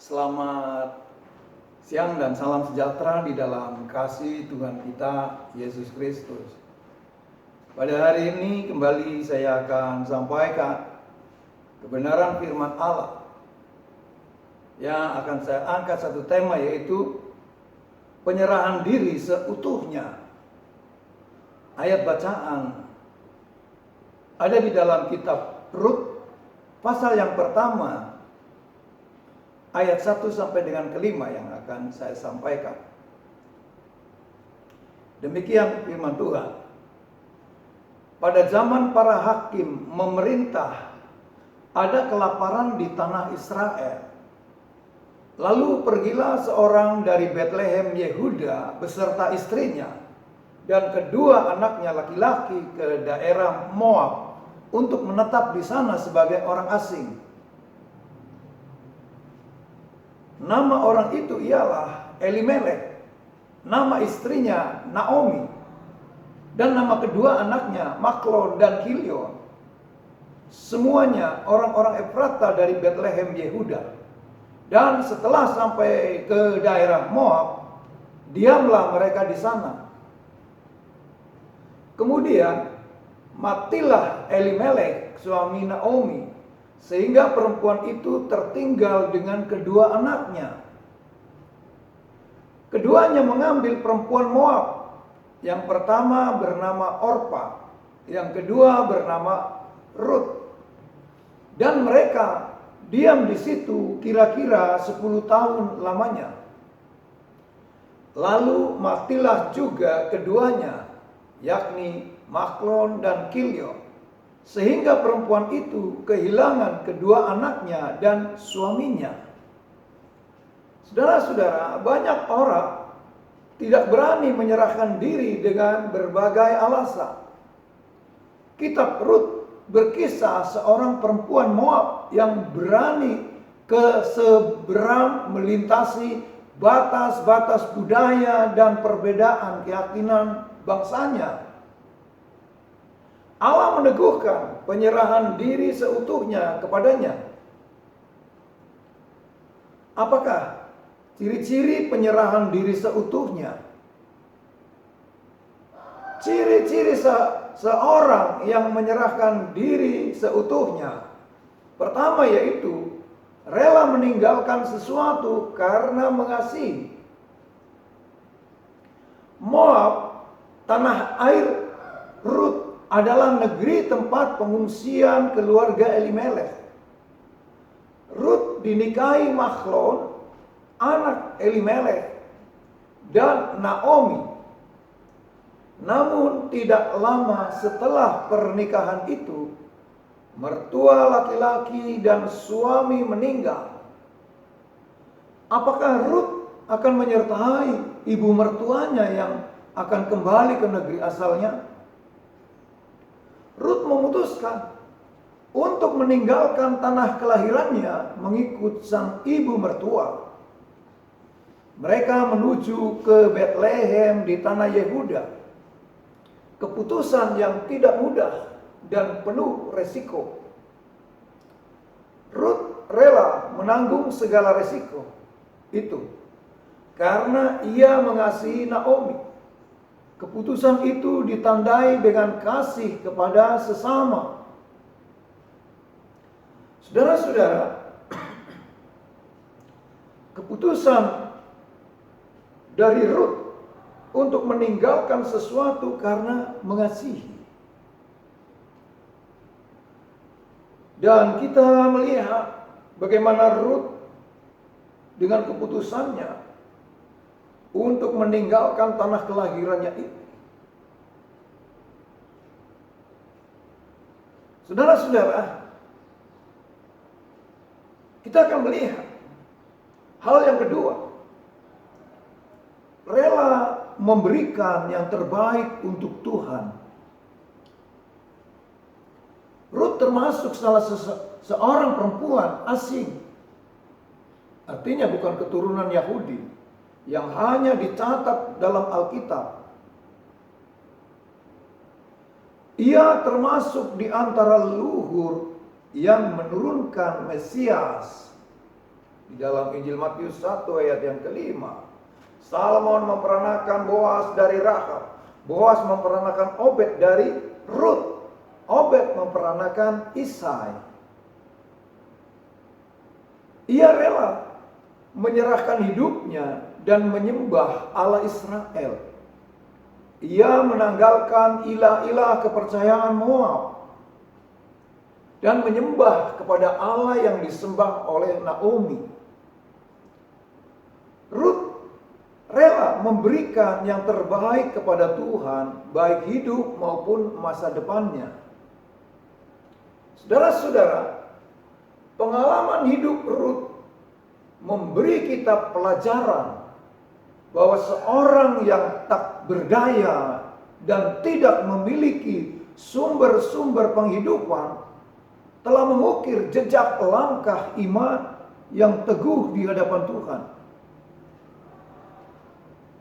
Selamat siang dan salam sejahtera di dalam kasih Tuhan kita Yesus Kristus. Pada hari ini kembali saya akan sampaikan kebenaran firman Allah yang akan saya angkat satu tema, yaitu penyerahan diri seutuhnya. Ayat bacaan ada di dalam kitab Rut pasal yang pertama, ayat 1 sampai dengan kelima yang akan saya sampaikan. Demikian firman Tuhan. Pada zaman para hakim memerintah, ada kelaparan di tanah Israel. Lalu pergilah seorang dari Betlehem Yehuda beserta istrinya dan kedua anaknya laki-laki ke daerah Moab untuk menetap di sana sebagai orang asing. Nama orang itu ialah Elimelek, nama istrinya Naomi, dan nama kedua anaknya Maklon dan Kilion. Semuanya orang-orang Efrata dari Betlehem Yehuda. Dan setelah sampai ke daerah Moab, diamlah mereka di sana. Kemudian matilah Elimelek suami Naomi, sehingga perempuan itu tertinggal dengan kedua anaknya. Keduanya mengambil perempuan Moab. Yang pertama bernama Orpa, yang kedua bernama Rut. Dan mereka diam di situ kira-kira 10 tahun lamanya. Lalu matilah juga keduanya, yakni Maklon dan Kilion, sehingga perempuan itu kehilangan kedua anaknya dan suaminya. Saudara-saudara, banyak orang tidak berani menyerahkan diri dengan berbagai alasan. Kitab Rut berkisah seorang perempuan Moab yang berani ke seberang melintasi batas-batas budaya dan perbedaan keyakinan bangsanya. Allah meneguhkan penyerahan diri seutuhnya kepadanya. Apakah ciri-ciri penyerahan diri seutuhnya? Ciri-ciri seorang yang menyerahkan diri seutuhnya. Pertama yaitu rela meninggalkan sesuatu karena mengasihi. Moab, tanah air Rut, adalah negeri tempat pengungsian keluarga Elimelek. Rut dinikahi Mahlon, anak Elimelek, dan Naomi. Namun tidak lama setelah pernikahan itu, mertua laki-laki dan suami meninggal. Apakah Rut akan menyertai ibu mertuanya yang akan kembali ke negeri asalnya? Rut memutuskan untuk meninggalkan tanah kelahirannya mengikut sang ibu mertua. Mereka menuju ke Betlehem di tanah Yehuda. Keputusan yang tidak mudah dan penuh resiko. Rut rela menanggung segala resiko itu karena ia mengasihi Naomi. Keputusan itu ditandai dengan kasih kepada sesama. Saudara-saudara, keputusan dari Rut untuk meninggalkan sesuatu karena mengasihi. Dan kita melihat bagaimana Rut dengan keputusannya untuk meninggalkan tanah kelahirannya itu. Saudara-saudara, kita akan melihat hal yang kedua. Rela memberikan yang terbaik untuk Tuhan. Rut termasuk salah seorang perempuan asing. Artinya bukan keturunan Yahudi yang hanya dicatat dalam Alkitab. Ia termasuk di antara leluhur yang menurunkan Mesias. Di dalam Injil Matius 1 ayat yang kelima, Salmon memperanakan Boas dari Rahab, Boas memperanakan Obed dari Rut, Obed memperanakan Isai. Ia rela menyerahkan hidupnya dan menyembah Allah Israel. Ia menanggalkan ilah-ilah kepercayaan Moab dan menyembah kepada Allah yang disembah oleh Naomi. Rut rela memberikan yang terbaik kepada Tuhan, baik hidup maupun masa depannya. Saudara-saudara, pengalaman hidup Rut memberi kita pelajaran bahwa seorang yang tak berdaya dan tidak memiliki sumber-sumber penghidupan telah mengukir jejak langkah iman yang teguh di hadapan Tuhan.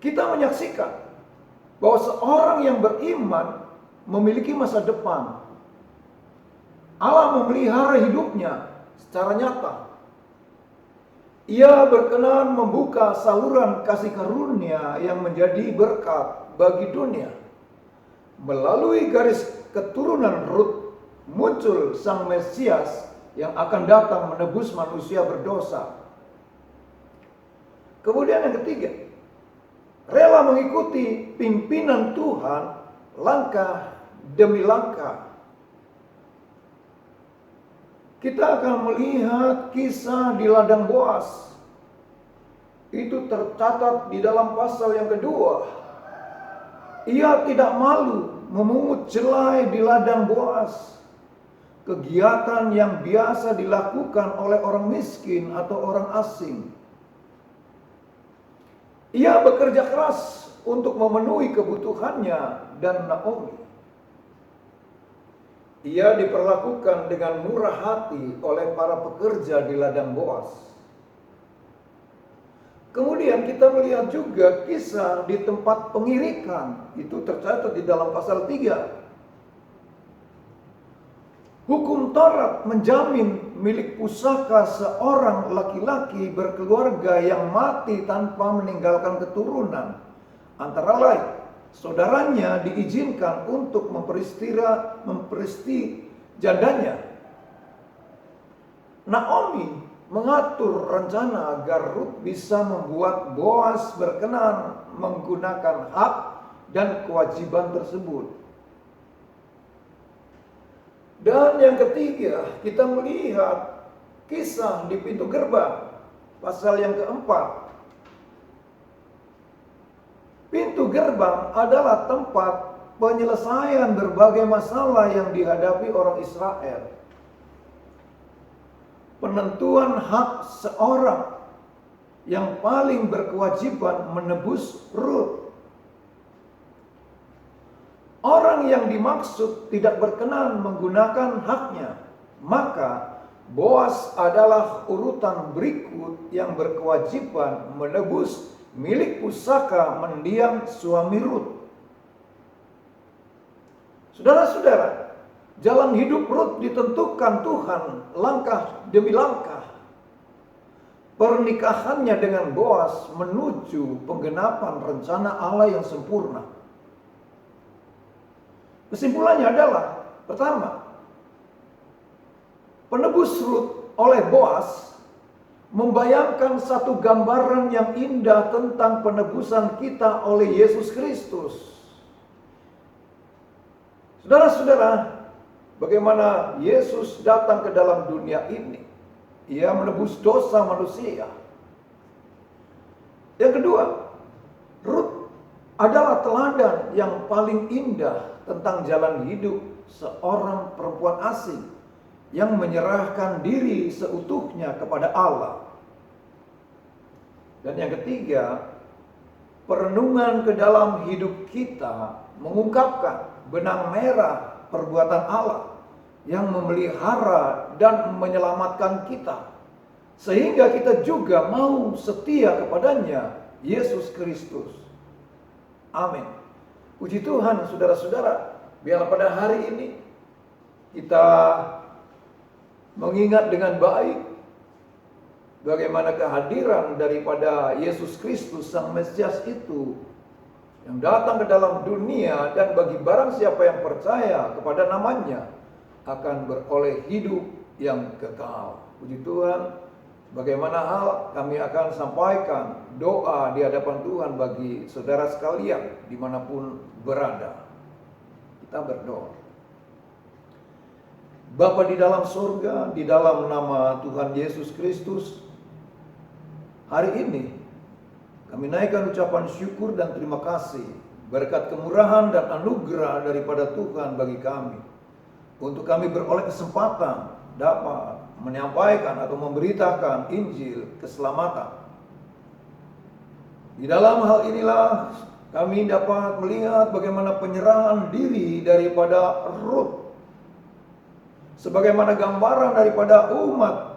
Kita menyaksikan bahwa seorang yang beriman memiliki masa depan. Allah memelihara hidupnya secara nyata. Ia berkenan membuka saluran kasih karunia yang menjadi berkat bagi dunia. Melalui garis keturunan Rut muncul Sang Mesias yang akan datang menebus manusia berdosa. Kemudian yang ketiga, rela mengikuti pimpinan Tuhan langkah demi langkah. Kita akan melihat kisah di ladang Boas. Itu tercatat di dalam pasal yang kedua. Ia tidak malu memungut jelai di ladang Boas. Kegiatan yang biasa dilakukan oleh orang miskin atau orang asing. Ia bekerja keras untuk memenuhi kebutuhannya dan Naomi. Ia diperlakukan dengan murah hati oleh para pekerja di ladang Boas. Kemudian kita melihat juga kisah di tempat pengirikan. Itu tercatat di dalam pasal 3. Hukum Taurat menjamin milik pusaka seorang laki-laki berkeluarga yang mati tanpa meninggalkan keturunan. Antara lain, saudaranya diizinkan untuk memperistri jandanya. Naomi mengatur rencana agar Rut bisa membuat Boas berkenan menggunakan hak dan kewajiban tersebut. Dan yang ketiga, kita melihat kisah di pintu gerbang, pasal yang keempat. Pintu gerbang adalah tempat penyelesaian berbagai masalah yang dihadapi orang Israel. Penentuan hak seorang yang paling berkewajiban menebus Rut. Orang yang dimaksud tidak berkenan menggunakan haknya, maka Boas adalah urutan berikut yang berkewajiban menebus milik pusaka mendiang suami Rut. Saudara-saudara, jalan hidup Rut ditentukan Tuhan langkah demi langkah. Pernikahannya dengan Boas menuju penggenapan rencana Allah yang sempurna. Kesimpulannya adalah, pertama, penebus Rut oleh Boas membayangkan satu gambaran yang indah tentang penebusan kita oleh Yesus Kristus. Saudara-saudara, bagaimana Yesus datang ke dalam dunia ini. Ia menebus dosa manusia. Yang kedua, Rut adalah teladan yang paling indah tentang jalan hidup seorang perempuan asing yang menyerahkan diri seutuhnya kepada Allah. Dan yang ketiga, perenungan ke dalam hidup kita mengungkapkan benang merah perbuatan Allah yang memelihara dan menyelamatkan kita, sehingga kita juga mau setia kepadanya, Yesus Kristus. Amin. Puji Tuhan, saudara-saudara, biarlah pada hari ini kita mengingat dengan baik bagaimana kehadiran daripada Yesus Kristus Sang Mesias itu yang datang ke dalam dunia, dan bagi barang siapa yang percaya kepada namanya akan beroleh hidup yang kekal. Puji Tuhan, bagaimana hal kami akan sampaikan doa di hadapan Tuhan bagi saudara sekalian dimanapun berada. Kita berdoa. Bapa di dalam surga, di dalam nama Tuhan Yesus Kristus, hari ini kami naikkan ucapan syukur dan terima kasih berkat kemurahan dan anugerah daripada Tuhan bagi kami, untuk kami beroleh kesempatan dapat menyampaikan atau memberitakan Injil keselamatan. Di dalam hal inilah kami dapat melihat bagaimana penyerahan diri daripada Ruth, sebagaimana gambaran daripada umat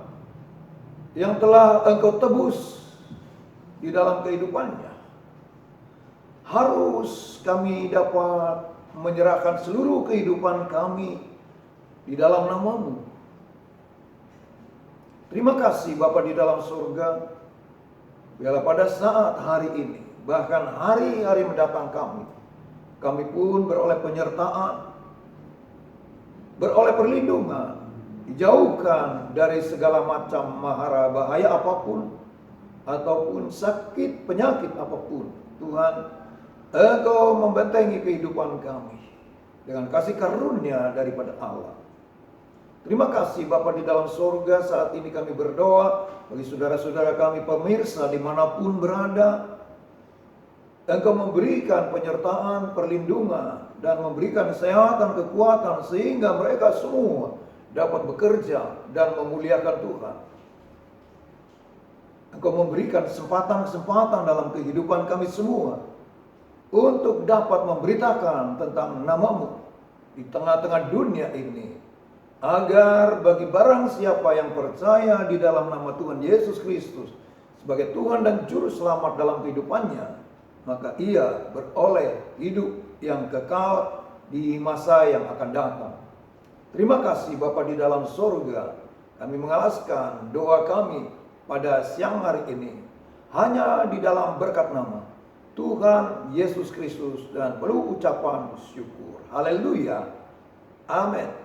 yang telah Engkau tebus di dalam kehidupannya. Harus kami dapat menyerahkan seluruh kehidupan kami di dalam nama-Mu. Terima kasih Bapa di dalam surga, biarlah pada saat hari ini, bahkan hari-hari mendatang kami pun beroleh penyertaan, beroleh perlindungan, dijauhkan dari segala macam mahara bahaya apapun, ataupun sakit penyakit apapun. Tuhan, Engkau membentengi kehidupan kami dengan kasih karunia daripada Allah. Terima kasih Bapa di dalam surga, saat ini kami berdoa bagi saudara-saudara kami pemirsa dimanapun berada. Engkau memberikan penyertaan, perlindungan, dan memberikan kesehatan, kekuatan, sehingga mereka semua dapat bekerja dan memuliakan Tuhan. Engkau memberikan kesempatan-kesempatan dalam kehidupan kami semua untuk dapat memberitakan tentang nama-Mu di tengah-tengah dunia ini, agar bagi barang siapa yang percaya di dalam nama Tuhan Yesus Kristus sebagai Tuhan dan Juru Selamat dalam kehidupannya, maka ia beroleh hidup yang kekal di masa yang akan datang. Terima kasih Bapa di dalam surga, kami mengalaskan doa kami pada siang hari ini hanya di dalam berkat nama Tuhan Yesus Kristus dan penuh ucapan syukur. Haleluya. Amin.